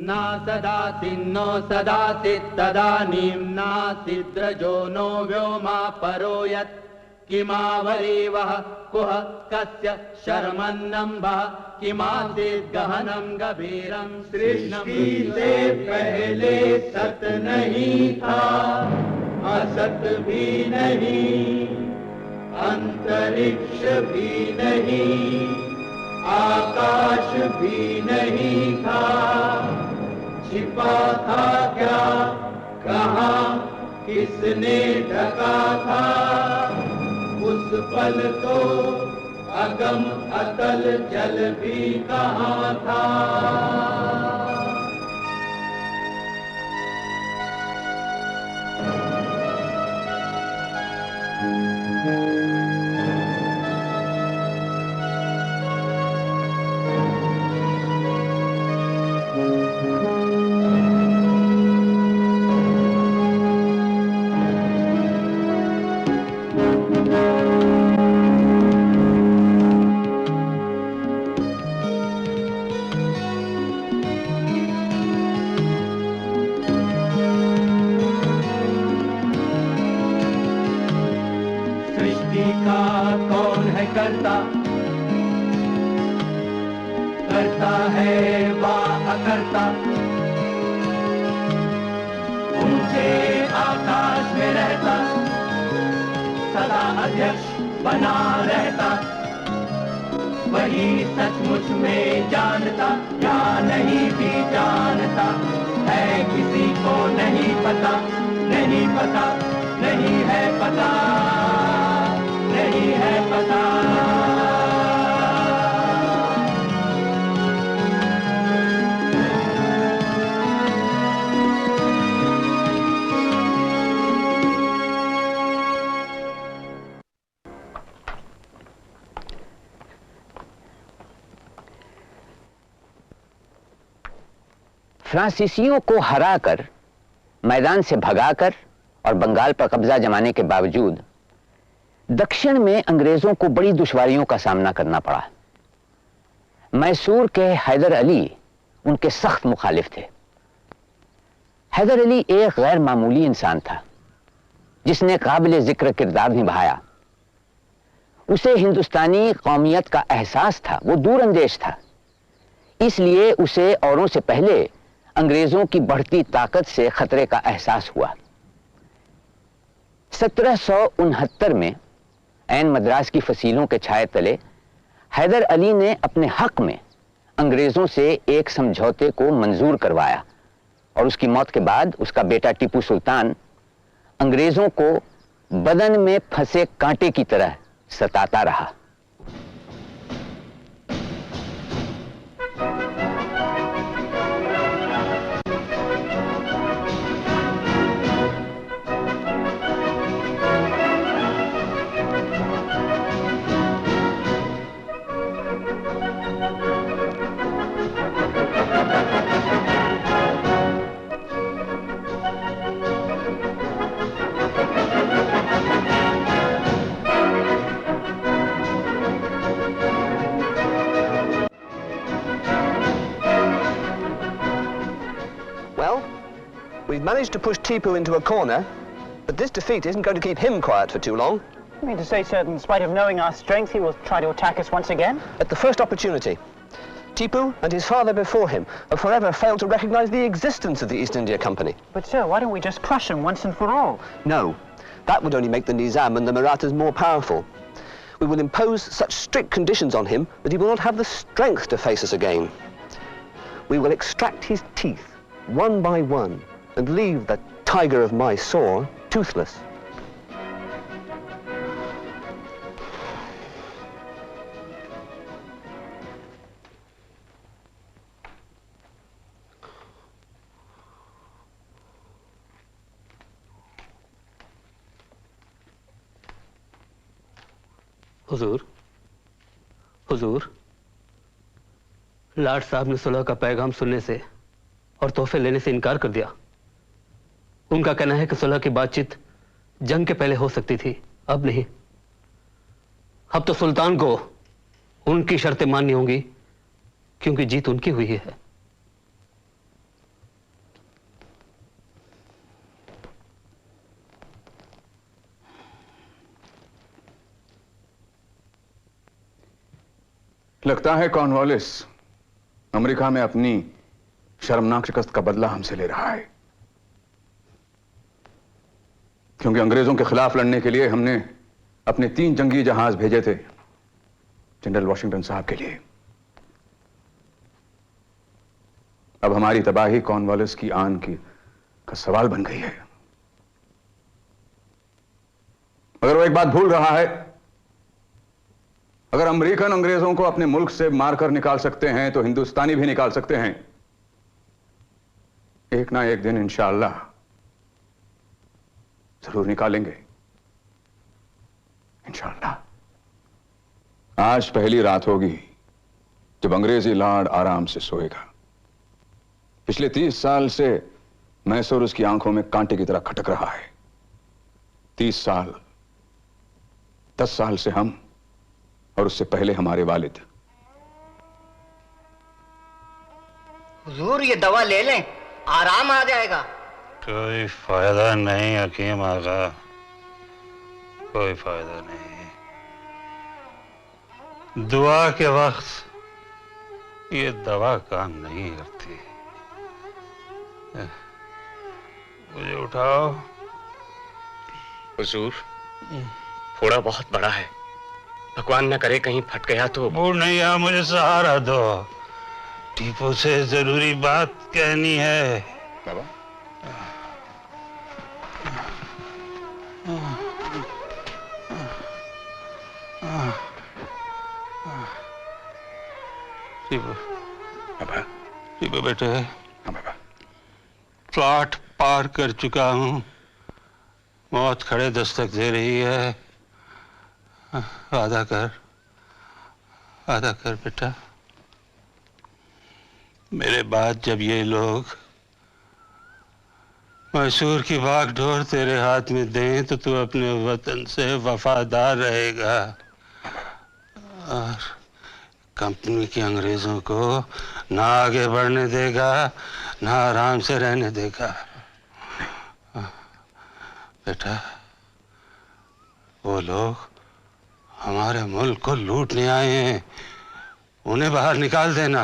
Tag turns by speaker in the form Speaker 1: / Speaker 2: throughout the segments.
Speaker 1: ना सदासिन्नो सदासित् तदानीं नासिद्रजो नो व्योमा परो यत् किमावरीवः कुह कस्य शर्मन्नम्भः किमासीत् गहनं गभीरं सृष्टि से पहले सत नहीं था, असत भी नहीं, अंतरिक्ष भी नहीं, आकाश भी नहीं था। छिपा था क्या, कहाँ, किसने ढका था? उस पल तो अगम अतल जल भी कहाँ था। करता करता है वा अकर्ता, ऊंचे आकाश में रहता, सदा अध्यक्ष बना रहता, वही सचमुच में जानता या नहीं भी जानता है, किसी को नहीं पता, नहीं पता, नहीं है पता, नहीं है पता।
Speaker 2: फ्रांसीसियों को हराकर, मैदान से भगाकर और बंगाल पर कब्जा जमाने के बावजूद दक्षिण में अंग्रेजों को बड़ी दुश्वारियों का सामना करना पड़ा। मैसूर के हैदर अली उनके सख्त मुखालिफ थे। हैदर अली एक गैर मामूली इंसान था जिसने काबिल जिक्र किरदार निभाया। उसे हिंदुस्तानी कौमियत का एहसास था, वो दूरअंदेश था, इसलिए उसे औरों से पहले अंग्रेजों की बढ़ती ताकत से खतरे का एहसास हुआ। 1769 में ऐन मद्रास की फसीलों के छाए तले हैदर अली ने अपने हक में अंग्रेजों से एक समझौते को मंजूर करवाया और उसकी मौत के बाद उसका बेटा टीपू सुल्तान अंग्रेजों को बदन में फंसे कांटे की तरह सताता रहा।
Speaker 3: We've managed to push Tipu into a corner, but this defeat isn't going to keep him quiet for too long.
Speaker 4: You mean to say, sir, in spite of knowing our strength, he will try to attack us once again?
Speaker 3: At the first opportunity. Tipu and his father before him have forever failed to recognize the existence of the East India Company.
Speaker 4: But, sir, why don't we just crush him once and for all?
Speaker 3: No. That would only make the Nizam and the Marathas more powerful. We will impose such strict conditions on him that he will not have the strength to face us again. We will extract his teeth, one by one, and leave the tiger of Mysore toothless.
Speaker 5: हुजूर, हुजूर, लाट साहब ने सुलह का पैगाम सुनने से और तोहफे लेने से इनकार कर दिया। उनका कहना है कि सुलह की बातचीत जंग के पहले हो सकती थी, अब नहीं। अब तो सुल्तान को उनकी शर्तें माननी होंगी, क्योंकि जीत उनकी हुई है।
Speaker 6: लगता है कॉर्नवालिस अमेरिका में अपनी शर्मनाक शिकस्त का बदला हमसे ले रहा है, क्योंकि अंग्रेजों के खिलाफ लड़ने के लिए हमने अपने 3 जंगी जहाज भेजे थे जनरल वॉशिंगटन साहब के लिए। अब हमारी तबाही कॉर्नवालिस की आन की का सवाल बन गई है। मगर वो एक बात भूल रहा है, अगर अमेरिकन अंग्रेजों को अपने मुल्क से मारकर निकाल सकते हैं तो हिंदुस्तानी भी निकाल सकते हैं, एक ना एक दिन इंशाअल्लाह जरूर निकालेंगे, इंशाअल्लाह। आज पहली रात होगी जब अंग्रेजी लॉर्ड आराम से सोएगा। पिछले 30 साल से मैसूर उसकी आंखों में कांटे की तरह खटक रहा है। 30 साल, 10 साल से हम, और उससे पहले हमारे वालिद।
Speaker 7: हुजूर ये दवा ले लें, आराम आ जाएगा।
Speaker 8: कोई फायदा नहीं हकीम आगा, कोई फायदा नहीं। दुआ के वक्त ये दवा काम नहीं करती। मुझे उठाओ।
Speaker 9: हुजूर, फोड़ा बहुत बड़ा है, भगवान न करे कहीं फट गया तो।
Speaker 8: बूढ़ नहीं आ, मुझे सहारा दो। टीपू से जरूरी बात कहनी है।
Speaker 6: बाबा,
Speaker 8: टीपू,
Speaker 6: बाबा,
Speaker 8: टीपू बेटे,
Speaker 6: हाँ बाबा।
Speaker 8: प्लॉट पार कर चुका हूं, मौत खड़े दस्तक दे रही है। वादा कर, वादा कर बेटा। मेरे बाद जब ये लोग मैसूर की बागडोर तेरे हाथ में दें तो तू अपने वतन से वफादार रहेगा और कंपनी के अंग्रेजों को ना आगे बढ़ने देगा, ना आराम से रहने देगा। बेटा, वो लोग हमारे मुल्क को लूटने आए हैं, उन्हें बाहर निकाल देना।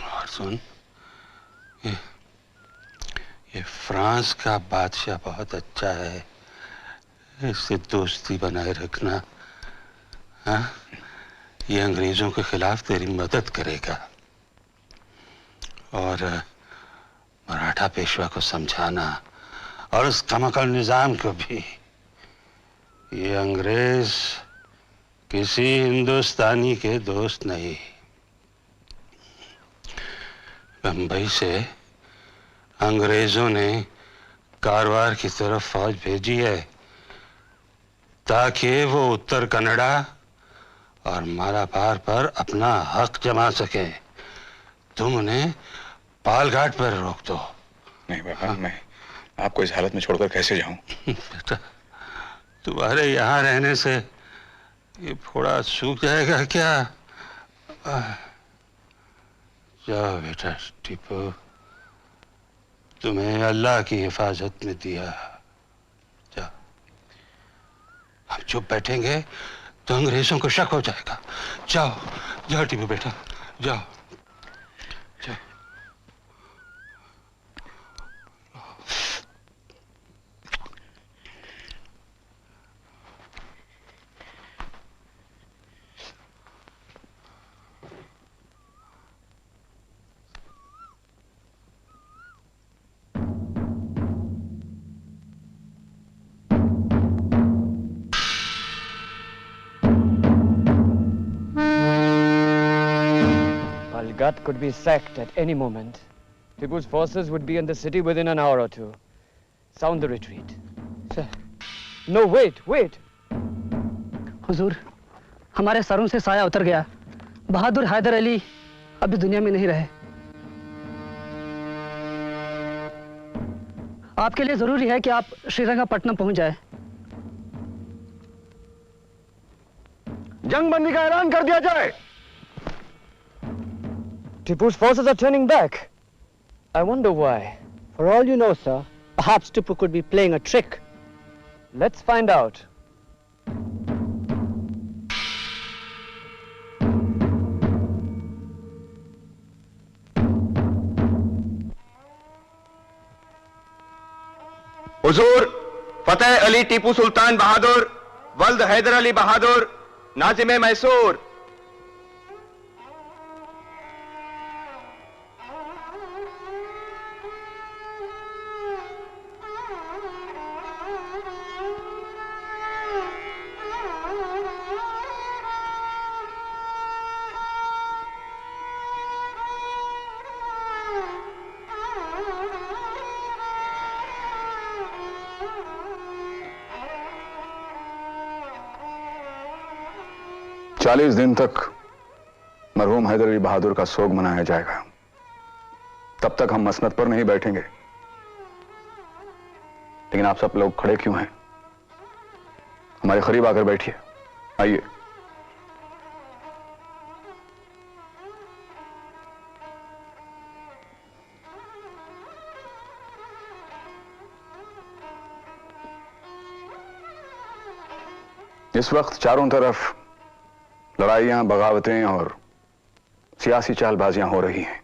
Speaker 8: और सुन, ये फ्रांस का बादशाह बहुत अच्छा है, इससे दोस्ती बनाए रखना। हाँ, ये अंग्रेजों के खिलाफ तेरी मदद करेगा और मराठा पेशवा को समझाना और उस कमकल निजाम को भी। ये अंग्रेज किसी हिंदुस्तानी के दोस्त नहीं। बंबई से अंग्रेजों ने कारवार की तरफ फौज भेजी है ताकि वो उत्तर कन्नड़ा और मालाबार पर अपना हक जमा सके। तुम उन्हें पालघाट पर रोक दो।
Speaker 6: नहीं बाबा, मैं आपको इस हालत में छोड़कर कैसे जाऊं?
Speaker 8: बेटा, तुम्हारे यहाँ रहने से ये फोड़ा सूख जाएगा क्या? जाओ बेटा टीपू, तुम्हें अल्लाह की हिफाजत में दिया। जाओ। हम चुप बैठेंगे तो अंग्रेजों को शक हो जाएगा। जाओ जाओ टीपू बेटा, जाओ जाओ।
Speaker 10: Balgat could be sacked at any moment. Tipu's forces would be in the city within an hour or two. Sound the retreat.
Speaker 4: Sir.
Speaker 10: No, wait, wait.
Speaker 4: हुजूर, हमारे सरों से साया उतर गया। बहादुर हैदर अली अभी दुनिया में नहीं रहे। आपके लिए जरूरी है कि आप श्रीरंगपट्टनम पहुंच जाए।
Speaker 10: जंगबंदी का ऐलान कर दिया जाए। Tipu's forces are turning back. I wonder why.
Speaker 4: For all you know, sir, perhaps Tipu could be playing a trick.
Speaker 10: Let's find out.
Speaker 6: हुजूर फतेह अली टीपू सुल्तान बहादुर वल्द हैदर अली बहादुर नाजिम मैसूर। चालीस दिन तक मरहूम हैदर अली बहादुर का सोग मनाया जाएगा। तब तक हम मसनद पर नहीं बैठेंगे। लेकिन आप सब लोग खड़े क्यों हैं? हमारे करीब आकर बैठिए। आइए। इस वक्त चारों तरफ लड़ाइयां, बगावतें और सियासी चालबाजियां हो रही हैं।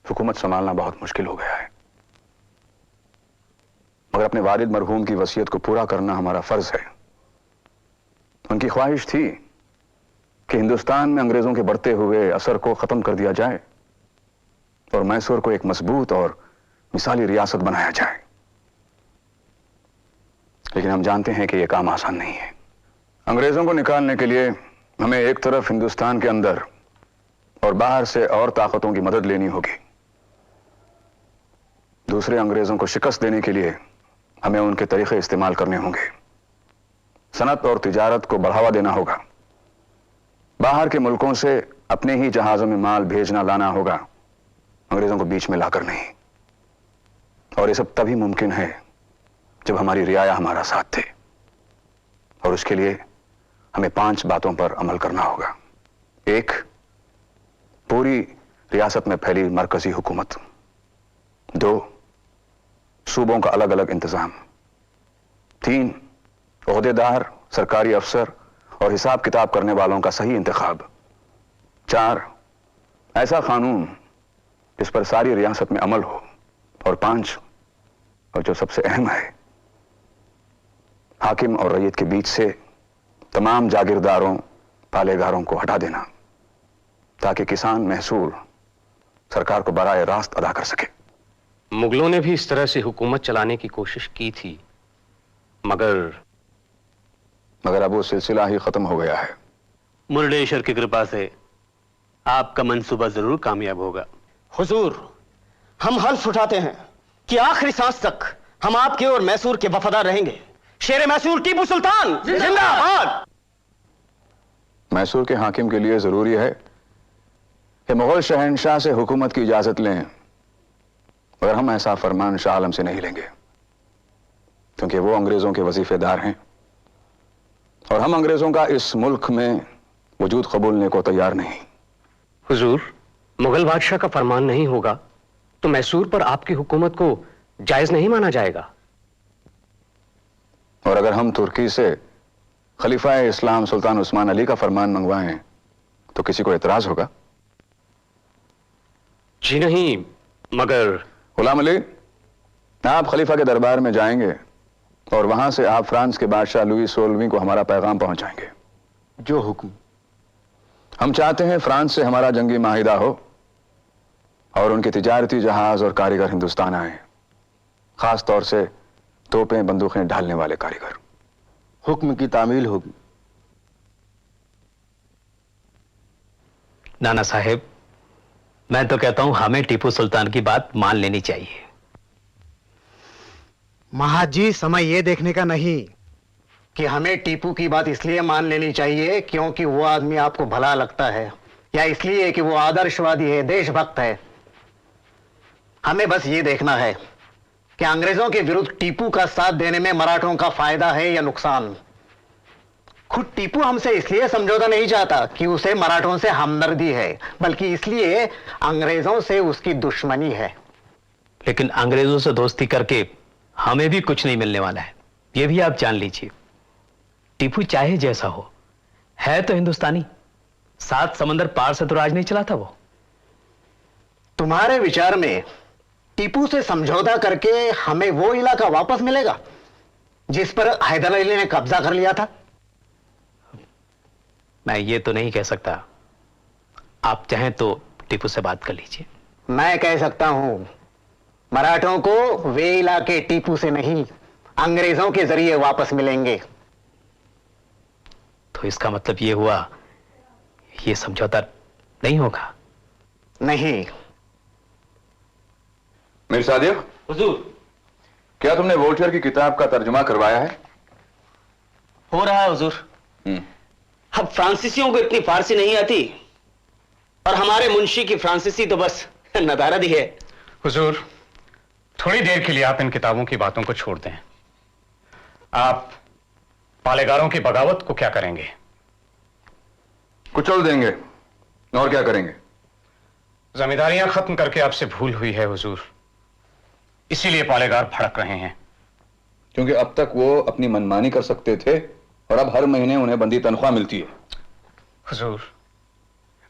Speaker 6: हुकूमत संभालना बहुत मुश्किल हो गया है, मगर अपने वालिद मरहूम की वसीयत को पूरा करना हमारा फर्ज है। उनकी ख्वाहिश थी कि हिंदुस्तान में अंग्रेजों के बढ़ते हुए असर को खत्म कर दिया जाए और मैसूर को एक मजबूत और मिसाली रियासत बनाया जाए। लेकिन हम जानते हैं कि यह काम आसान नहीं है। अंग्रेजों को निकालने के लिए हमें एक तरफ हिंदुस्तान के अंदर और बाहर से और ताकतों की मदद लेनी होगी। दूसरे अंग्रेजों को शिकस्त देने के लिए हमें उनके तरीके इस्तेमाल करने होंगे। सनत और तिजारत को बढ़ावा देना होगा। बाहर के मुल्कों से अपने ही जहाजों में माल भेजना लाना होगा, अंग्रेजों को बीच में लाकर नहीं। और ये सब तभी मुमकिन है जब हमारी रियाया हमारा साथ थे। और उसके लिए हमें 5 बातों पर अमल करना होगा। 1, पूरी रियासत में फैली मरकजी हुकूमत। 2, सूबों का अलग अलग इंतजाम। 3, ओहदेदार, सरकारी अफसर और हिसाब किताब करने वालों का सही इंतखाब। 4, ऐसा कानून जिस पर सारी रियासत में अमल हो। और 5, और जो सबसे अहम है, हाकिम और रईयत के बीच से तमाम जागीरदारों, पालेगारों को हटा देना, ताकि किसान महसूल सरकार को बराए रास्त अदा कर सके।
Speaker 9: मुगलों ने भी इस तरह से हुकूमत चलाने की कोशिश की थी, मगर
Speaker 6: अब वो सिलसिला ही खत्म हो गया है।
Speaker 5: मुरडेश्वर की कृपा से आपका मंसूबा जरूर कामयाब होगा।
Speaker 7: हुजूर, हम हल्फ उठाते हैं कि आखिरी सांस तक हम आपके और मैसूर के वफादार रहेंगे। शेर मैसूर टीपू सुल्तान जिंदाबाद।
Speaker 6: मैसूर के हाकिम के लिए जरूरी है कि मुगल शहंशाह से हुकूमत की इजाजत लें, मगर हम ऐसा फरमान शाह आलम से नहीं लेंगे, क्योंकि वो अंग्रेजों के वजीफेदार हैं और हम अंग्रेजों का इस मुल्क में वजूद कबूलने को तैयार नहीं।
Speaker 9: हुजूर, मुगल बादशाह का फरमान नहीं होगा तो मैसूर पर आपकी हुकूमत को जायज नहीं माना जाएगा।
Speaker 6: और अगर हम तुर्की से खलीफा इस्लाम सुल्तान उस्मान अली का फरमान मंगवाएं तो किसी को एतराज होगा?
Speaker 9: जी नहीं, मगर
Speaker 6: गुलाम अली, आप खलीफा के दरबार में जाएंगे और वहां से आप फ्रांस के बादशाह लुई 16वीं को हमारा पैगाम पहुंचाएंगे।
Speaker 7: जो हुक्म।
Speaker 6: हम चाहते हैं फ्रांस से हमारा जंगी माहिदा हो और उनके तिजारती जहाज और कारीगर हिंदुस्तान आए, खास तौर से तोपें बंदूकें ढालने वाले कारीगर।
Speaker 7: हुक्म की तामील होगी।
Speaker 5: नाना साहेब, मैं तो कहता हूं हमें टीपू सुल्तान की बात मान लेनी चाहिए।
Speaker 7: महाजी, समय यह देखने का नहीं कि हमें टीपू की बात इसलिए मान लेनी चाहिए क्योंकि वो आदमी आपको भला लगता है, या इसलिए कि वो आदर्शवादी है, देशभक्त है। हमें बस ये देखना है कि अंग्रेजों के विरुद्ध टीपू का साथ देने में मराठों का फायदा है या नुकसान। खुद टीपू हमसे इसलिए समझौता नहीं चाहता कि उसे मराठों से हमदर्दी है, बल्कि इसलिए अंग्रेजों से उसकी दुश्मनी है।
Speaker 5: लेकिन अंग्रेजों से दोस्ती करके हमें भी कुछ नहीं मिलने वाला है, यह भी आप जान लीजिए। टीपू चाहे जैसा हो, है तो हिंदुस्तानी, 7 समंदर पार से तो राज नहीं चलाता वो।
Speaker 7: तुम्हारे विचार में टीपू से समझौता करके हमें वो इलाका वापस मिलेगा जिस पर हैदर अली ने कब्जा कर लिया था?
Speaker 9: मैं ये तो नहीं कह सकता। आप चाहें तो टीपू से बात कर लीजिए।
Speaker 7: मैं कह सकता हूं, मराठों को वे इलाके टीपू से नहीं, अंग्रेजों के जरिए वापस मिलेंगे।
Speaker 9: तो इसका मतलब ये हुआ, ये समझौता नहीं होगा?
Speaker 7: नहीं।
Speaker 6: मीर सादिक,
Speaker 5: हुजूर।
Speaker 6: क्या तुमने वोल्टेयर की किताब का तर्जुमा करवाया है?
Speaker 5: हो रहा है हुजूर। अब फ्रांसीसियों को इतनी फारसी नहीं आती, और हमारे मुंशी की फ्रांसीसी तो बस नदारद ही है।
Speaker 11: हुजूर, थोड़ी देर के लिए आप इन किताबों की बातों को छोड़ दें। आप पालेगारों की बगावत को क्या करेंगे?
Speaker 6: कुचल देंगे, और क्या करेंगे?
Speaker 11: जमींदारियां खत्म करके आपसे भूल हुई है हुजूर, इसीलिए पालेगार भड़क रहे हैं।
Speaker 6: क्योंकि अब तक वो अपनी मनमानी कर सकते थे और अब हर महीने उन्हें बंदी तनख्वाह मिलती है।
Speaker 11: हुजूर,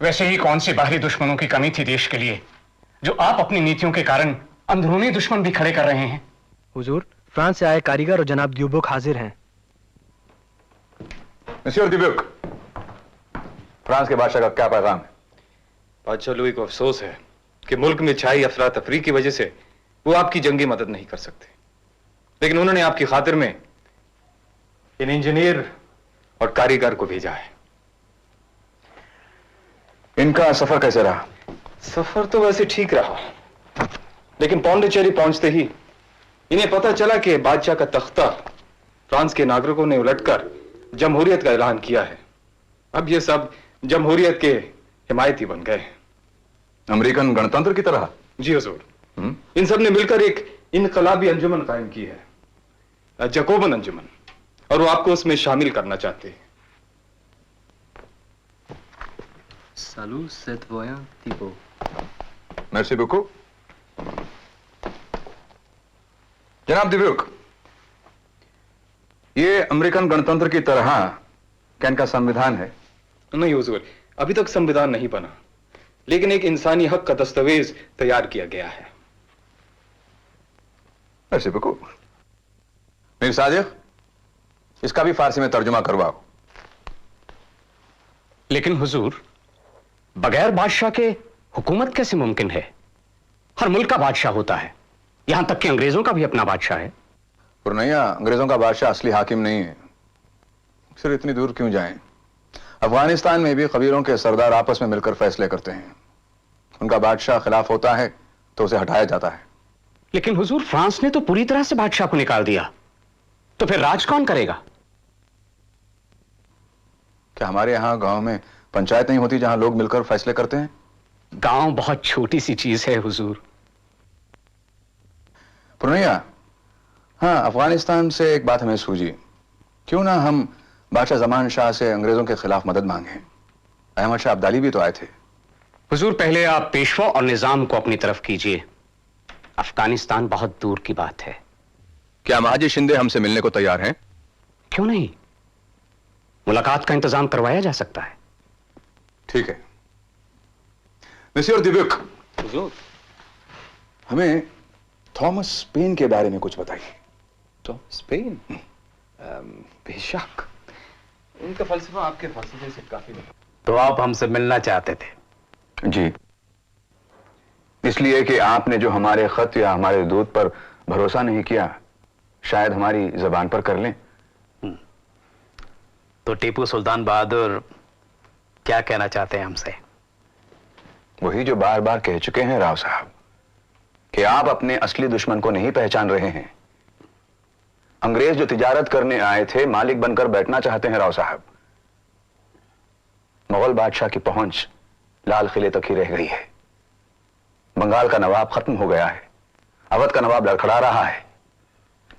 Speaker 11: वैसे ही कौन सी बाहरी दुश्मनों की कमी थी देश के लिए, जो आप अपनी नीतियों के कारण अंदरूनी दुश्मन भी खड़े कर रहे हैं?
Speaker 10: हुजूर, फ्रांस से आए कारीगर और जनाब ड्यूबुक हाजिर हैं।
Speaker 6: मिस्टर ड्यूबुक, फ्रांस के बादशाह का क्या पैगाम है?
Speaker 12: बादशाह लुई को अफसोस है कि मुल्क में छाई अफरा तफरी की वजह से वो आपकी जंगी मदद नहीं कर सकते, लेकिन उन्होंने आपकी खातिर में इन इंजीनियर और कारीगर को भेजा है।
Speaker 6: इनका सफर कैसे रहा?
Speaker 12: सफर तो वैसे ठीक रहा, लेकिन पौंडीचेरी पहुंचते ही इन्हें पता चला कि बादशाह का तख्ता फ्रांस के नागरिकों ने उलटकर जमहूरियत का ऐलान किया है। अब ये सब जमहूरियत के हिमायती बन गए।
Speaker 6: अमेरिकन गणतंत्र की तरह?
Speaker 12: जी हुजूर। इन सब ने मिलकर एक इनकलाबी अंजुमन कायम की है, जकोबन अंजुमन, और वो आपको उसमें शामिल करना चाहते हैं।
Speaker 10: Salut, citoyen Thibault.
Speaker 6: Merci beaucoup. जनाब ड्यूबुक, ये अमेरिकन गणतंत्र की तरह क्या इनका संविधान है?
Speaker 12: नहीं हुजूर, अभी तक संविधान नहीं बना, लेकिन एक इंसानी हक का दस्तावेज तैयार किया गया है।
Speaker 6: Merci beaucoup. मीर सादिक, इसका भी फारसी में तर्जुमा करवाओ।
Speaker 9: लेकिन हुजूर, बगैर बादशाह के हुकूमत कैसे मुमकिन है? हर मुल्क का बादशाह होता है, यहां तक कि अंग्रेजों का भी अपना बादशाह है।
Speaker 6: पुरनैया, अंग्रेजों का बादशाह असली हाकिम नहीं है। फिर इतनी दूर क्यों जाएं? अफगानिस्तान में भी कबीलों के सरदार आपस में मिलकर फैसले करते हैं। उनका बादशाह खिलाफ होता है तो उसे हटाया जाता है।
Speaker 9: लेकिन हुजूर, फ्रांस ने तो पूरी तरह से बादशाह को निकाल दिया, तो फिर राज कौन करेगा?
Speaker 6: क्या हमारे यहां गांव में पंचायत नहीं होती जहां लोग मिलकर फैसले करते हैं?
Speaker 9: गांव बहुत छोटी सी चीज है हुजूर।
Speaker 6: पुरनैया, हाँ, अफगानिस्तान से एक बात हमें सूझी। क्यों ना हम बादशाह जमान शाह से अंग्रेजों के खिलाफ मदद मांगे? अहमद शाह अब्दाली भी तो आए थे।
Speaker 9: हुजूर, पहले आप पेशवा और निजाम को अपनी तरफ कीजिए। अफगानिस्तान बहुत दूर की बात है।
Speaker 6: क्या महाजी शिंदे हमसे मिलने को तैयार हैं?
Speaker 9: क्यों नहीं, मुलाकात का इंतजाम करवाया जा सकता है।
Speaker 6: ठीक है। मिस्टर ड्यूबुक,
Speaker 12: हुजूर,
Speaker 6: हमें थॉमस पेन के बारे में कुछ बताइए।
Speaker 12: तो स्पेन, बेशक उनका फलसफा आपके फलसफे से काफी नहीं।
Speaker 9: तो आप हमसे मिलना चाहते थे?
Speaker 6: जी, इसलिए कि आपने जो हमारे खत या हमारे दूत पर भरोसा नहीं किया, शायद हमारी जबान पर कर लें।
Speaker 9: तो टीपू सुल्तान बहादुर क्या कहना चाहते हैं हमसे?
Speaker 6: वही जो बार बार कह चुके हैं राव साहब, कि आप अपने असली दुश्मन को नहीं पहचान रहे हैं। अंग्रेज जो तिजारत करने आए थे, मालिक बनकर बैठना चाहते हैं राव साहब। मुगल बादशाह की पहुंच लाल किले तक ही रह गई है। बंगाल का नवाब खत्म हो गया है, अवध का नवाब लड़खड़ा रहा है,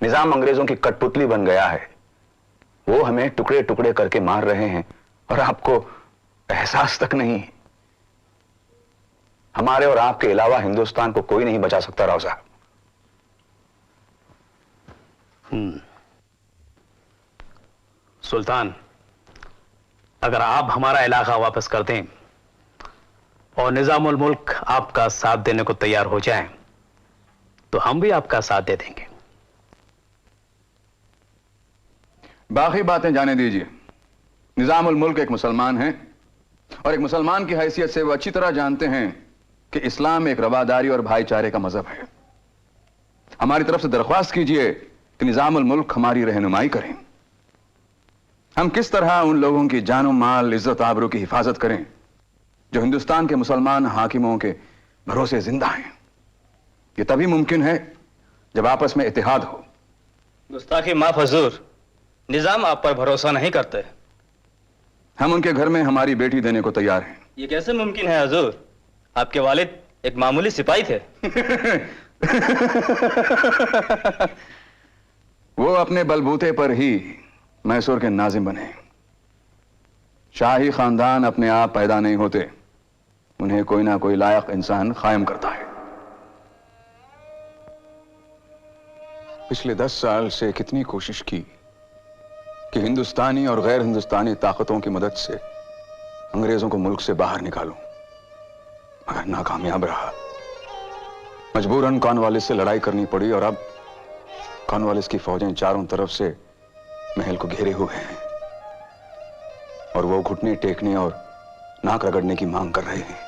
Speaker 6: निजाम अंग्रेजों की कठपुतली बन गया है। वो हमें टुकड़े टुकड़े करके मार रहे हैं और आपको एहसास तक नहीं। हमारे और आपके अलावा हिंदुस्तान को कोई नहीं बचा सकता राव साहब।
Speaker 9: सुल्तान, अगर आप हमारा इलाका वापस कर दें और निजामुल मुल्क आपका साथ देने को तैयार हो जाए, तो हम भी आपका साथ दे देंगे।
Speaker 6: बाकी बातें जाने दीजिए। निजामुल मुल्क एक मुसलमान हैं और एक मुसलमान की हैसियत से वो अच्छी तरह जानते हैं कि इस्लाम एक रवादारी और भाईचारे का मजहब है। हमारी तरफ से दरख्वास्त कीजिए कि निजामुल मुल्क हमारी रहनुमाई करें। हम किस तरह उन लोगों की जानो माल, इज्जत, आबरू की हिफाजत करें जो हिंदुस्तान के मुसलमान हाकिमों के भरोसे जिंदा हैं। यह तभी मुमकिन है जब आपस में इत्तेहाद हो।
Speaker 13: गुस्ताखी माफ हुजूर, निजाम आप पर भरोसा नहीं करते।
Speaker 6: हम उनके घर में हमारी बेटी देने को तैयार हैं।
Speaker 13: ये कैसे मुमकिन है हुजूर? आपके वालिद एक मामूली सिपाही थे।
Speaker 6: वो अपने बलबूते पर ही मैसूर के नाजिम बने। शाही खानदान अपने आप पैदा नहीं होते, उन्हें कोई ना कोई लायक इंसान कायम करता है। पिछले 10 साल से कितनी कोशिश की कि हिंदुस्तानी और गैर हिंदुस्तानी ताकतों की मदद से अंग्रेजों को मुल्क से बाहर निकालूं, मगर नाकामयाब रहा। मजबूरन कॉर्नवालिस से लड़ाई करनी पड़ी और अब कॉर्नवालिस की फौजें चारों तरफ से महल को घेरे हुए हैं और वो घुटने टेकने और नाक रगड़ने की मांग कर रहे हैं।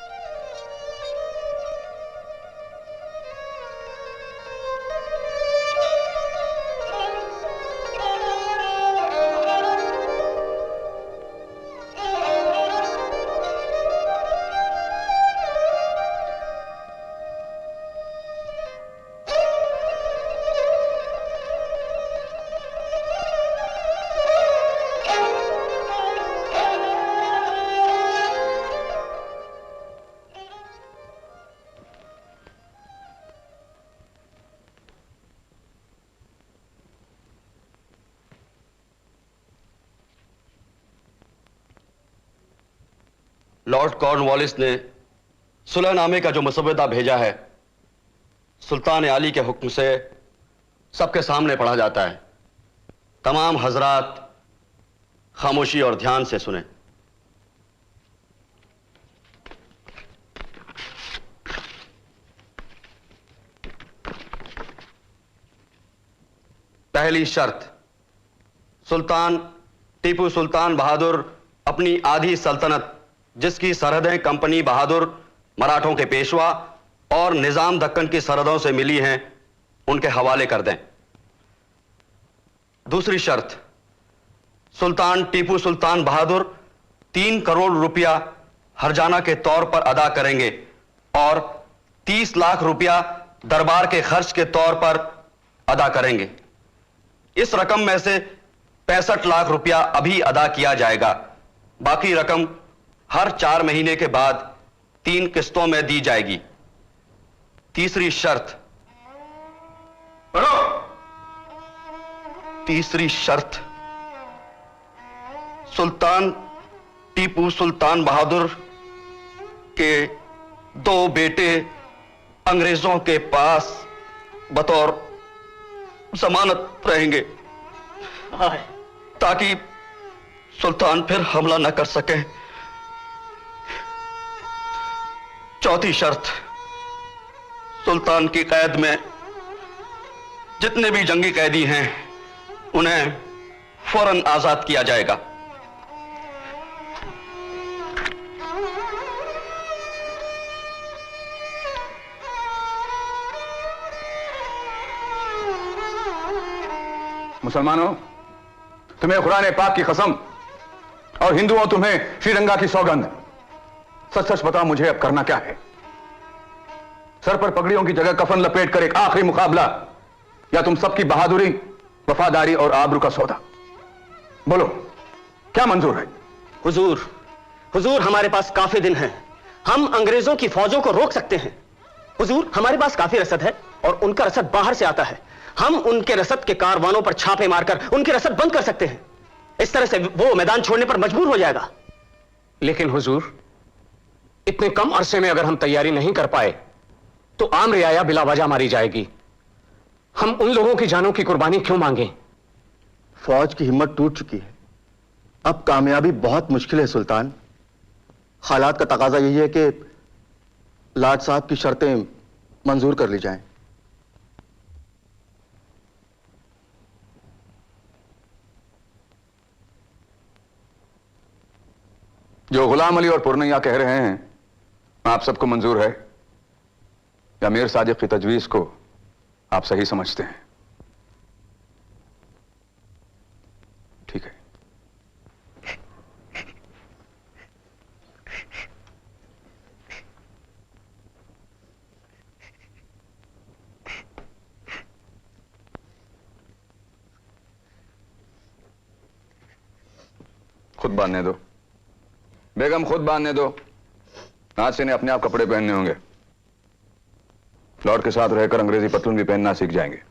Speaker 13: लॉर्ड कॉर्नवालिस ने सुलहनामे का जो मसवदा भेजा है, सुल्तान आली के हुक्म से सबके सामने पढ़ा जाता है। तमाम हजरात खामोशी और ध्यान से सुने। पहली शर्त, सुल्तान टीपू सुल्तान बहादुर अपनी आधी सल्तनत, जिसकी सरहदें कंपनी बहादुर, मराठों के पेशवा और निजाम दक्कन की सरहदों से मिली हैं, उनके हवाले कर दें। दूसरी शर्त, सुल्तान टीपू सुल्तान बहादुर 3 करोड़ रुपया हरजाना के तौर पर अदा करेंगे और 30 लाख रुपया दरबार के खर्च के तौर पर अदा करेंगे। इस रकम में से 65 लाख रुपया अभी अदा किया जाएगा। बाकी रकम हर 4 महीने के बाद 3 किस्तों में दी जाएगी। तीसरी शर्त, सुल्तान टीपू सुल्तान बहादुर के 2 बेटे अंग्रेजों के पास बतौर जमानत रहेंगे ताकि सुल्तान फिर हमला न कर सके। चौथी शर्त, सुल्तान की कैद में जितने भी जंगी कैदी हैं उन्हें फौरन आजाद किया जाएगा।
Speaker 6: मुसलमानों, तुम्हें कुरान पाक की कसम और हिंदुओं तुम्हें श्रीरंगा की सौगंध, सच सच बताओ मुझे अब करना क्या है? सर पर पगड़ियों की जगह कफन लपेट कर एक आखिरी मुकाबला, या तुम सबकी बहादुरी, वफादारी और आबरू का सौदा? बोलो, क्या मंजूर है?
Speaker 13: हुजूर हमारे पास काफी दिन हैं। हम अंग्रेजों की फौजों को रोक सकते हैं। हुजूर, हमारे पास काफी रसद है और उनका रसद बाहर से आता है। हम उनके रसद के कारवानों पर छापे मारकर उनके रसद बंद कर सकते हैं। इस तरह से वो मैदान छोड़ने पर मजबूर हो जाएगा।
Speaker 11: लेकिन हुजूर, इतने कम अरसे में अगर हम तैयारी नहीं कर पाए तो आम रियाया बिला वजह मारी जाएगी। हम उन लोगों की जानों की कुर्बानी क्यों मांगे?
Speaker 14: फौज की हिम्मत टूट चुकी है। अब कामयाबी बहुत मुश्किल है सुल्तान। हालात का तकाजा यही है कि लाट साहब की शर्तें मंजूर कर ली जाएं।
Speaker 6: जो गुलाम अली और पुरनैया कह रहे हैं आप सबको मंजूर है, या मीर सादिक की तजवीज को आप सही समझते हैं? ठीक है। खुद बांधने दो बेगम, खुद बांधने दो। आज से इन्हें अपने आप कपड़े पहनने होंगे। लॉर्ड के साथ रहकर अंग्रेजी पतलून भी पहनना सीख जाएंगे।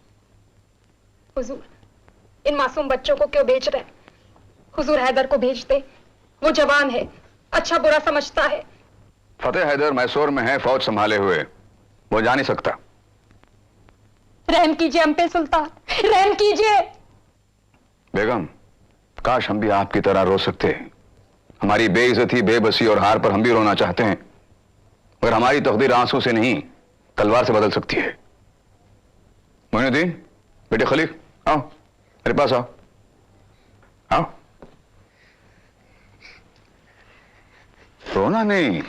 Speaker 15: हुजूर, इन मासूम बच्चों को क्यों बेच रहे हैं? हुजूर हैदर को भेज दे, वो जवान है, अच्छा बुरा समझता है।
Speaker 6: फतेह हैदर मैसूर में है, फौज संभाले हुए, वो जा नहीं सकता।
Speaker 15: रहम कीजिए हम पे सुल्तान, रहम कीजिए।
Speaker 6: बेगम, काश हम भी आपकी तरह रो सकते। हमारी बेइज्जती, बेबसी और हार पर हम भी रोना चाहते हैं, मगर हमारी तकदीर आंसू से नहीं तलवार से बदल सकती है। मोइनुद्दीन, बेटे खलीक, आओ मेरे पास आओ। आओ। रोना नहीं,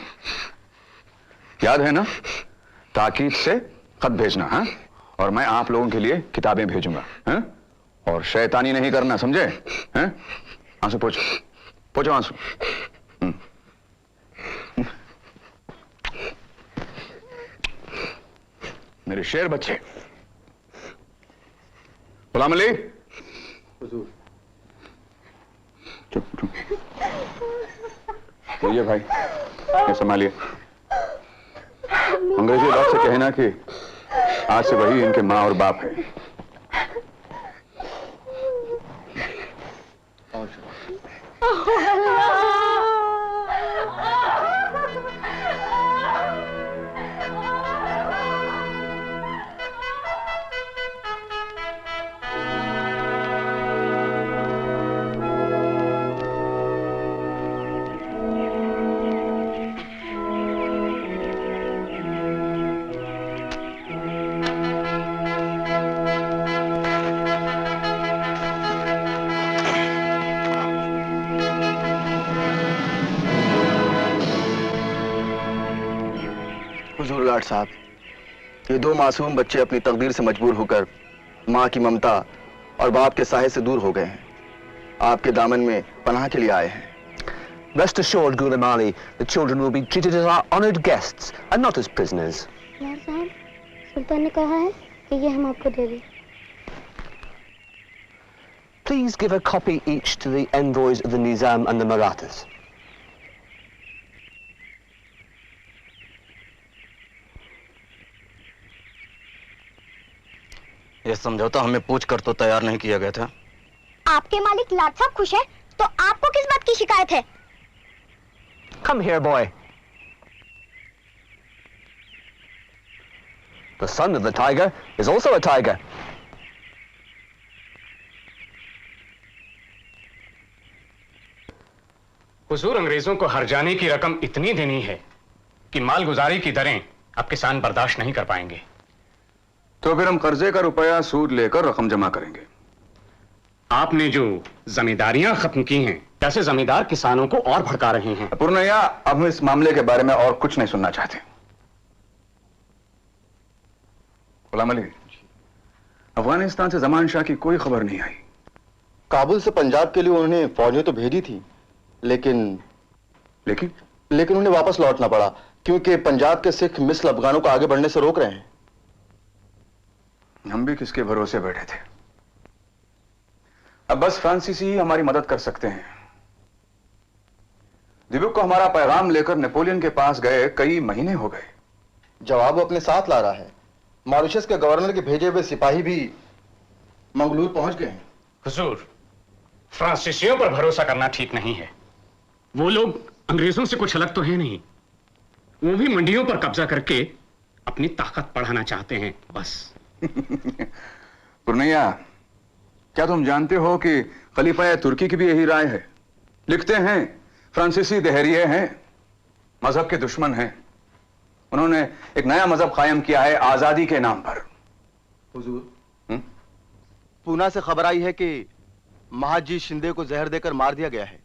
Speaker 6: याद है ना, ताकीद से खत भेजना। हाँ, और मैं आप लोगों के लिए किताबें भेजूंगा। हाँ, और शैतानी नहीं करना, समझे? हैं? आंसू पोछो, पोछो आंसू। मेरे शेर बच्चे। गुलाम अली, चुप चुप। ये भाई, ये संभालिए। अंग्रेजी लॉर्ड से कहना कि आज से वही इनके माँ और बाप है।
Speaker 14: हुजूर गार्ड साहब, ये दो मासूम बच्चे अपनी तकदीर से मजबूर होकर माँ की ममता और बाप के साये से दूर हो गए हैं। आपके दामन में पनाह के लिए आए हैं।
Speaker 3: Rest assured, Ghulam Ali, the children will be treated as our honored guests and not as prisoners.
Speaker 16: Lord साहब, सुल्तान ने कहा है कि ये हम आपको दे दें।
Speaker 3: Please give a copy each to the envoys of the Nizam and the Marathas.
Speaker 13: यह समझौता हमें पूछ कर तो तैयार नहीं किया गया था।
Speaker 16: आपके मालिक लाट साहब खुश है, तो आपको किस बात की शिकायत है?
Speaker 3: Come here, boy. The son of the tiger is also a tiger.
Speaker 11: हुजूर, अंग्रेजों को हर्जाने की रकम इतनी देनी है कि मालगुजारी की दरें अब किसान बर्दाश्त नहीं कर पाएंगे।
Speaker 6: तो फिर हम कर्जे का रुपया सूद लेकर रकम जमा करेंगे।
Speaker 11: आपने जो जमींदारियां खत्म की हैं, कैसे जमींदार किसानों को और भड़का रहे हैं।
Speaker 6: पुरनैया, अब हम इस मामले के बारे में और कुछ नहीं सुनना चाहते। गुलाम अली, अफगानिस्तान से जमान शाह की कोई खबर नहीं आई।
Speaker 14: काबुल से पंजाब के लिए उन्होंने फौजें तो भेजी थी, लेकिन उन्हें वापस लौटना पड़ा, क्योंकि पंजाब के सिख मिस्र अफगानों को आगे बढ़ने से रोक रहे हैं।
Speaker 6: हम भी किसके भरोसे बैठे थे। अब बस फ्रांसीसी ही हमारी मदद कर सकते हैं। दिब्रुक को हमारा पैगाम लेकर नेपोलियन के पास गए कई महीने हो गए।
Speaker 14: जवाब वो अपने साथ ला रहा है। मॉरिशस के गवर्नर के भेजे हुए सिपाही भी मंगलूर पहुंच गए हैं।
Speaker 11: हुजूर, फ्रांसीसियों पर भरोसा करना ठीक नहीं है। वो लोग अंग्रेजों से कुछ अलग तो है नहीं। वो भी मंडियों पर कब्जा करके अपनी ताकत बढ़ाना चाहते हैं, बस।
Speaker 6: पुरनैया, क्या तुम जानते हो कि खलीफा तुर्की की भी यही राय है? लिखते हैं फ्रांसीसी दहरिये हैं, मजहब के दुश्मन हैं। उन्होंने एक नया मजहब कायम किया है आजादी के नाम पर।
Speaker 14: हुजूर, पूना से खबर आई है कि महाजी शिंदे को जहर देकर मार दिया गया है।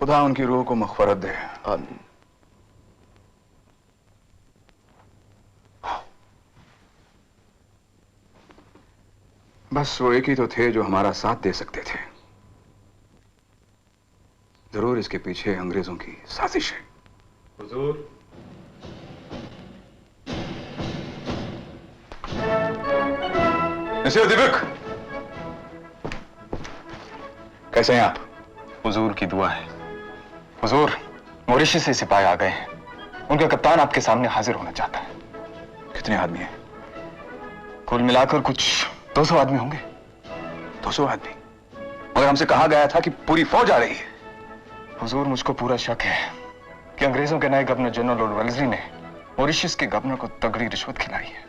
Speaker 6: खुदा उनकी रूह को मग़फ़िरत दे। बस वो एक ही तो थे जो हमारा साथ दे सकते थे। जरूर इसके पीछे अंग्रेजों की साजिश है।
Speaker 12: हुजूर,
Speaker 6: मिस्टर दिबिक, कैसे हैं आप?
Speaker 12: हुजूर की दुआ है। हुजूर, मॉरिशस से सिपाही आ गए हैं। उनका कप्तान आपके सामने हाजिर होना चाहता है।
Speaker 6: कितने आदमी हैं?
Speaker 12: कुल मिलाकर कुछ 200 आदमी होंगे।
Speaker 6: 200 आदमी? मगर हमसे कहा गया था कि पूरी फौज आ रही है।
Speaker 12: हुजूर, मुझको पूरा शक है कि अंग्रेजों के नए गवर्नर जनरल लॉर्ड वेल्लेसली ने मॉरिशस के गवर्नर को तगड़ी रिश्वत खिलाई है।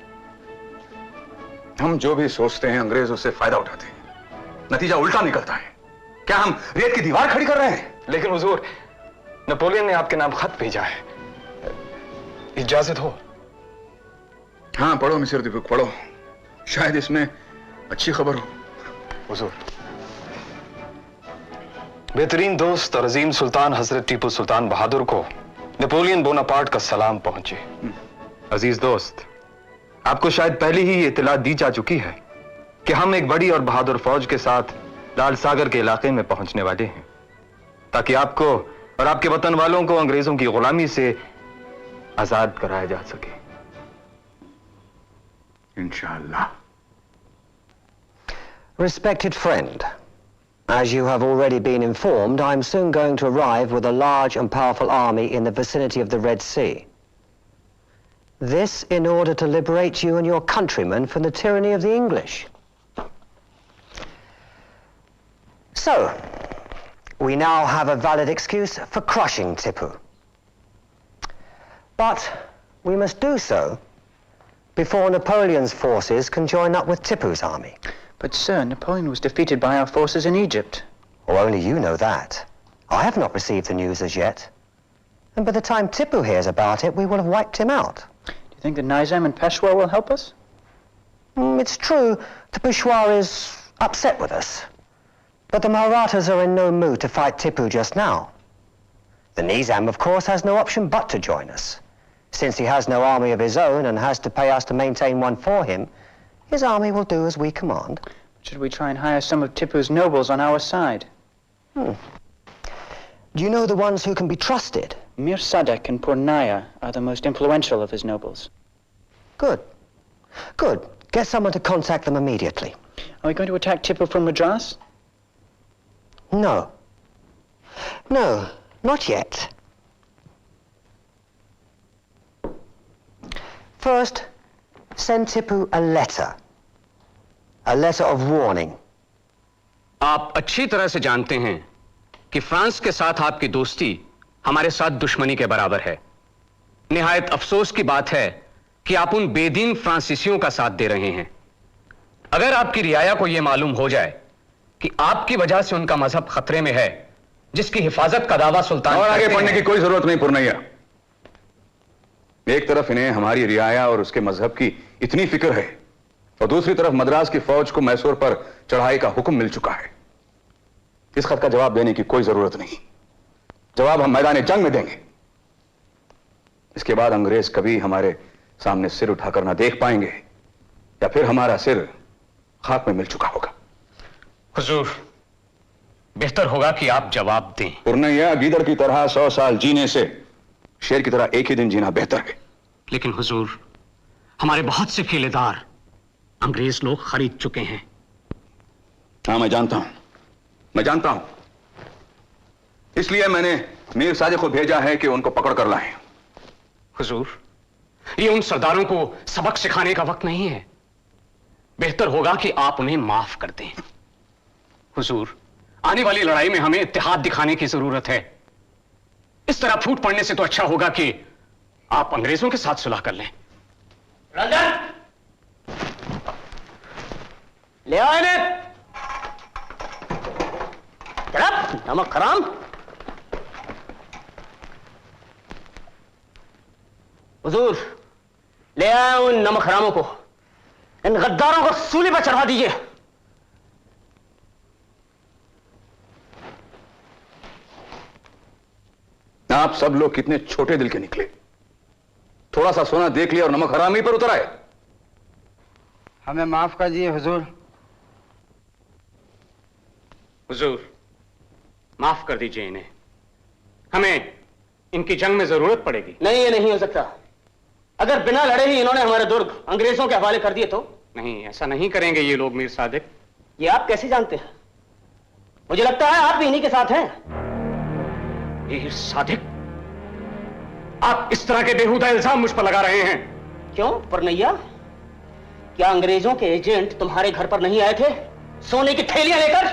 Speaker 6: हम जो भी सोचते हैं अंग्रेज उससे फायदा उठाते हैं, नतीजा उल्टा निकलता है। क्या हम रेत की दीवार खड़ी कर रहे हैं?
Speaker 12: लेकिन हुजूर, नेपोलियन ने आपके नाम खत भेजा है। इजाजत हो?
Speaker 6: हाँ, पढ़ो मिस्टर दीपक, पढ़ो। शायद इसमें अच्छी खबर हो।
Speaker 12: हुजूर, बेहतरीन दोस्त और अजीम सुल्तान हजरत टीपू सुल्तान बहादुर को नेपोलियन बोनापार्ट का सलाम पहुंचे। अजीज दोस्त, आपको शायद पहले ही ये इत्तला दी जा चुकी है कि हम एक बड़ी और बहादुर फौज के साथ लाल सागर के इलाके में पहुंचने वाले हैं, ताकि आपको और आपके वतन वालों को अंग्रेजों की गुलामी से आजाद कराया जा सके।
Speaker 6: इंशाअल्लाह।
Speaker 17: Respected friend, as you have already been informed, I am soon going to arrive with a large and powerful army in the vicinity of the Red Sea. This in order to liberate you and your countrymen from the tyranny of the English. So, we now have a valid excuse for crushing Tipu. But we must do so before Napoleon's forces can join up with Tipu's army.
Speaker 18: But sir, Napoleon was defeated by our forces in Egypt.
Speaker 17: Oh, only you know that. I have not received the news as yet. And by the time Tipu hears about it, we will have wiped him out.
Speaker 18: Do you think the Nizam and Peshawar will help us?
Speaker 17: It's true, the Peshawar is upset with us. But the Marathas are in no mood to fight Tipu just now. The Nizam, of course, has no option but to join us. Since he has no army of his own and has to pay us to maintain one for him, his army will do as we command.
Speaker 18: Should we try and hire some of Tipu's nobles on our side?
Speaker 17: Do you know the ones who can be trusted?
Speaker 18: Mir Sadek and Purnaya are the most influential of his nobles.
Speaker 17: Good. Good. Get someone to contact them immediately.
Speaker 18: Are we going to attack Tipu from Madras?
Speaker 17: No. No, not yet. First, send Tipu a letter. A letter of warning.
Speaker 9: आप अच्छी तरह से जानते हैं कि France के साथ आपकी दोस्ती हमारे साथ दुश्मनी के बराबर है। निहायत अफसोस की बात है कि आप उन बेदीन फ्रांसीसियों का साथ दे रहे हैं। अगर आपकी रियाया को यह मालूम हो जाए कि आपकी वजह से उनका मजहब खतरे में है, जिसकी हिफाजत का दावा सुल्तान
Speaker 6: और आगे पढ़ने की कोई जरूरत नहीं पुरनैया। एक तरफ इन्हें हमारी रियाया और उसके मजहब की इतनी फिक्र है और दूसरी तरफ मद्रास की फौज को मैसूर पर चढ़ाई का हुक्म मिल चुका है। इस खत का जवाब देने की कोई जरूरत नहीं। जवाब हम मैदान जंग में देंगे। इसके बाद अंग्रेज कभी हमारे सामने सिर उठाकर ना देख पाएंगे या फिर हमारा सिर खाक में मिल चुका होगा।
Speaker 9: हुजूर, बेहतर होगा कि आप जवाब दें।
Speaker 6: पुरनैया, गीदड़ की तरह 100 साल जीने से शेर की तरह एक ही दिन जीना बेहतर है।
Speaker 9: लेकिन हुजूर, हमारे बहुत से किलेदार अंग्रेज लोग खरीद चुके हैं।
Speaker 6: हाँ, मैं जानता हूं। इसलिए मैंने मीर सादिक को भेजा है कि उनको पकड़ कर लाएं।
Speaker 9: हुजूर, ये उन सरदारों को सबक सिखाने का वक्त नहीं है। बेहतर होगा कि आप उन्हें माफ कर दें। हुजूर, आने वाली लड़ाई में हमें इत्तेहाद दिखाने की जरूरत है। इस तरह फूट पड़ने से तो अच्छा होगा कि आप अंग्रेजों के साथ सुलह कर लें।
Speaker 4: रंजन, ले आओ इन्हें। नमक हराम। हुजूर, ले आए उन नमक हरामों को। इन गद्दारों को सूली पर चढ़ा दीजिए।
Speaker 6: आप सब लोग कितने छोटे दिल के निकले। थोड़ा सा सोना देख लिया और नमक हरामी पर उतर आए।
Speaker 19: हमें माफ कर दिए हुजूर।
Speaker 11: हुजूर, माफ कर दीजिए इन्हें। हमें इनकी जंग में जरूरत पड़ेगी।
Speaker 13: नहीं, ये नहीं हो सकता। अगर बिना लड़े ही इन्होंने हमारे दुर्ग अंग्रेजों के हवाले कर दिए तो?
Speaker 11: नहीं, ऐसा नहीं करेंगे ये लोग मीर सादिक।
Speaker 13: ये आप कैसे जानते हैं? मुझे लगता है आप भी इन्हीं के साथ हैं।
Speaker 11: मीर सादिक, आप इस तरह के बेहुदा इल्जाम मुझ पर लगा रहे हैं।
Speaker 13: क्यों पुरनैया, क्या अंग्रेजों के एजेंट तुम्हारे घर पर नहीं आए थे सोने की थैलियां लेकर?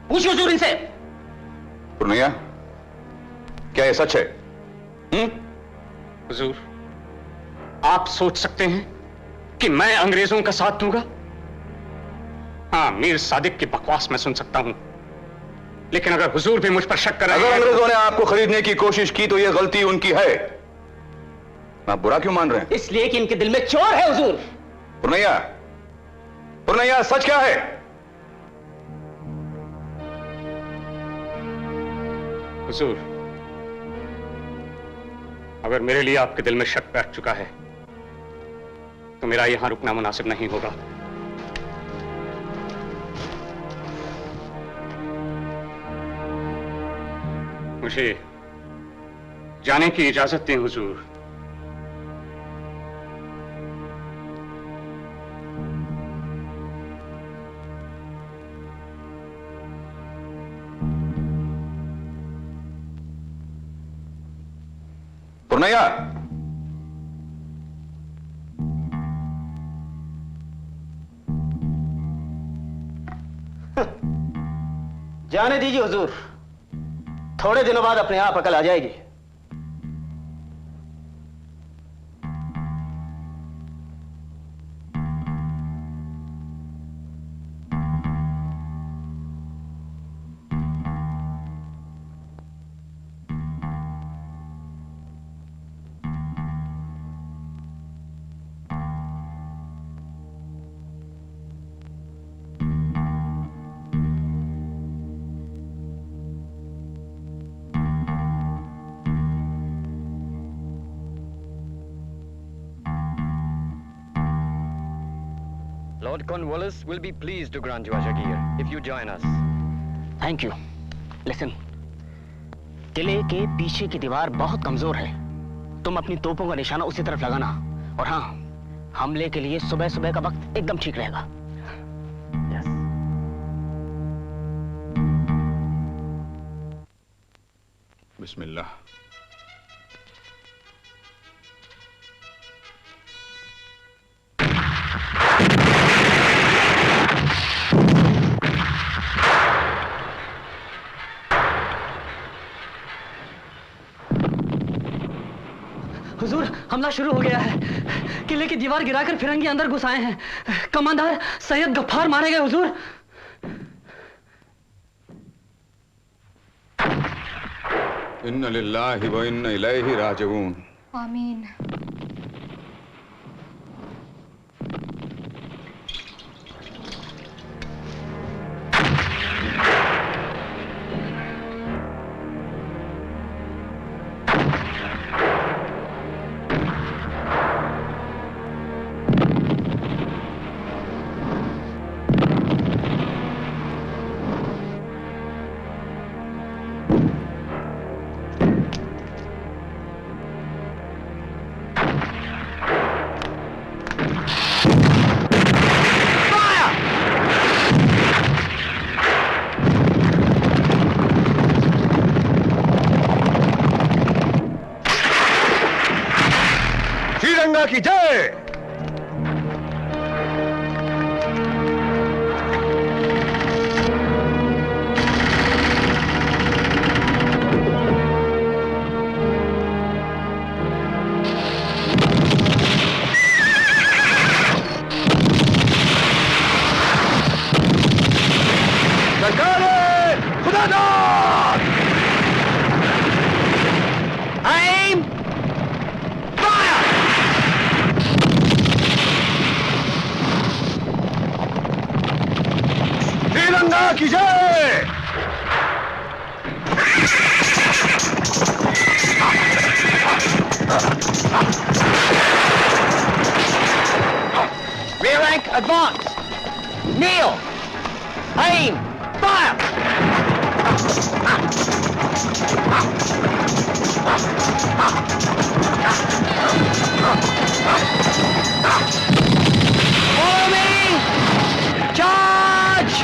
Speaker 13: पूछो हुजूर इनसे।
Speaker 6: पुरनैया, क्या यह सच है?
Speaker 11: हुजूर, आप सोच सकते हैं कि मैं अंग्रेजों का साथ दूंगा? हाँ, मीर सादिक की बकवास मैं सुन सकता हूं, लेकिन अगर हुजूर भी मुझ पर शक कर रहे हैं।
Speaker 6: अगर अंग्रेजों ने आपको खरीदने की कोशिश की तो यह गलती उनकी है। आप बुरा क्यों मान रहे हैं?
Speaker 13: इसलिए कि इनके दिल में चोर है हुजूर।
Speaker 6: पुरनैया, पुरनैया, सच क्या है?
Speaker 11: हुजूर, अगर मेरे लिए आपके दिल में शक बैठ चुका है तो मेरा यहां रुकना मुनासिब नहीं होगा। मुझे जाने की इजाजत दें हुजूर।
Speaker 6: पुरनैया,
Speaker 13: जाने दीजिए हुजूर, थोड़े दिनों बाद अपने आप अकल आ जाएगी।
Speaker 10: Lord Cornwallis will be pleased to grant you a Jagir if you join us.
Speaker 13: Thank you. Listen, किले के पीछे की दीवार बहुत कमजोर है। तुम अपनी तोपों का निशाना उसी तरफ लगाना। और हाँ, हमले के लिए सुबह सुबह का वक्त एकदम ठीक रहेगा।
Speaker 6: बिस्मिल्लाह।
Speaker 4: हुजूर, हमला शुरू हो गया है। किले की दीवार गिराकर फिरंगी अंदर घुस आए हैं। कमांडर सैयद गफ्फार मारे गए हुजूर।
Speaker 6: इन्ना लिल्लाहि व इन्ना इलैहि राजिऊन।
Speaker 15: आमीन।
Speaker 6: श्रीरंगा की जय। श्रीलंका की जय।
Speaker 2: Rear rank, advance! Kneel! Aim! Fire! Follow me! Charge!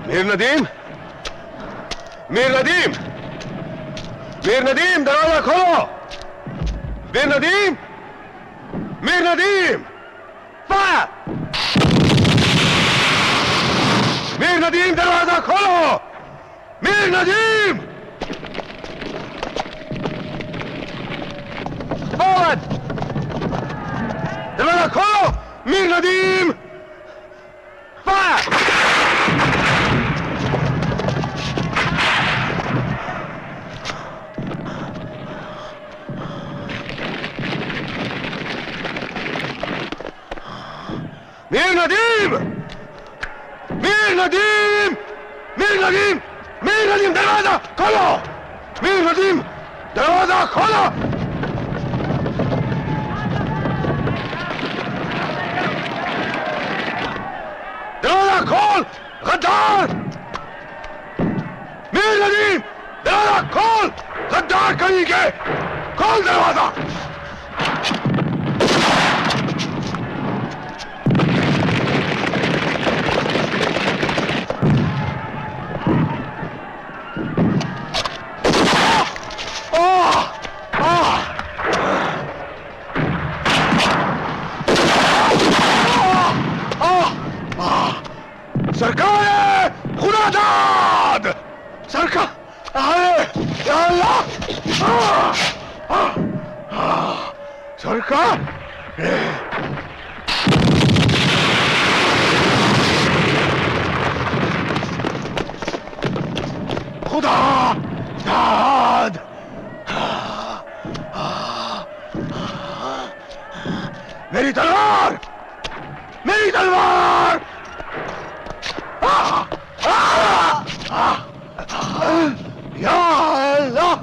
Speaker 20: Mir Nadeem, Mir Nadeem, Mir Nadeem, दरवाजा खोलो। मीर नदीम, मीर नदीम, फायर! मीर नदीम, दरवाजा खोलो। मीर नदीम, फॉरवर्ड! दरवाजा खोलो। मीर नदीम, फायर! मीर नदीम! मीर नदीम! मीर नदीम! मीर नदीम, दरवाजा खोलो! मीर नदीम, दरवाजा खोलो! दरवाजा खोल, गद्दार! मीर नदीम, दरवाजा खोल, गद्दार कहीं के! खोल दरवाजा! सरकार खुदादाद! सरकार, या अल्लाह! सरकार! खुदा दाद! मेरी तलवार! मेरी तलवार! या अल्लाह!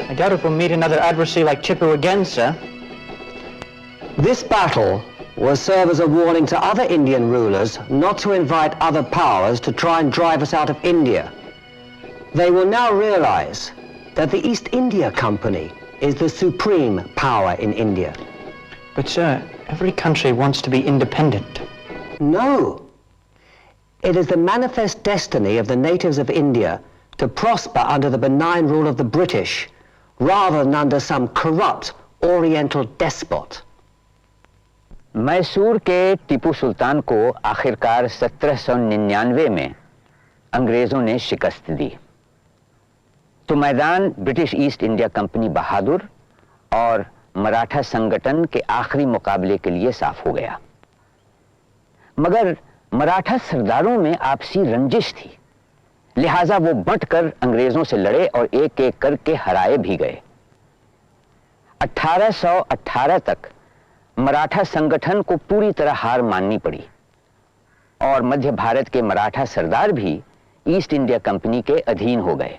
Speaker 18: I doubt if we'll meet another adversary like Tipu again, sir.
Speaker 17: This battle will serve as a warning to other Indian rulers not to invite other powers to try and drive us out of India. They will now realize that the East India Company is the supreme power in India.
Speaker 18: But sir, every country wants to be independent.
Speaker 17: No. It is the manifest destiny of the natives of India to prosper under the benign rule of the British, rather than under some corrupt Oriental despot.
Speaker 2: Mysore के टीपू सुल्तान को आखिरकार 1799 में अंग्रेजों ने शिकस्त दी, तो मैदान British east India company बहादुर और मराठा संगठन के आखिरी मुकाबले के लिए साफ हो गया। मगर मराठा सरदारों में आपसी रंजिश थी, लिहाजा वो बंटकर अंग्रेजों से लड़े और एक एक करके हराए भी गए। 1818 तक मराठा संगठन को पूरी तरह हार माननी पड़ी और मध्य भारत के मराठा सरदार भी ईस्ट इंडिया कंपनी के अधीन हो गए।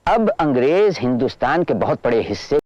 Speaker 2: अब अंग्रेज हिंदुस्तान के बहुत बड़े हिस्से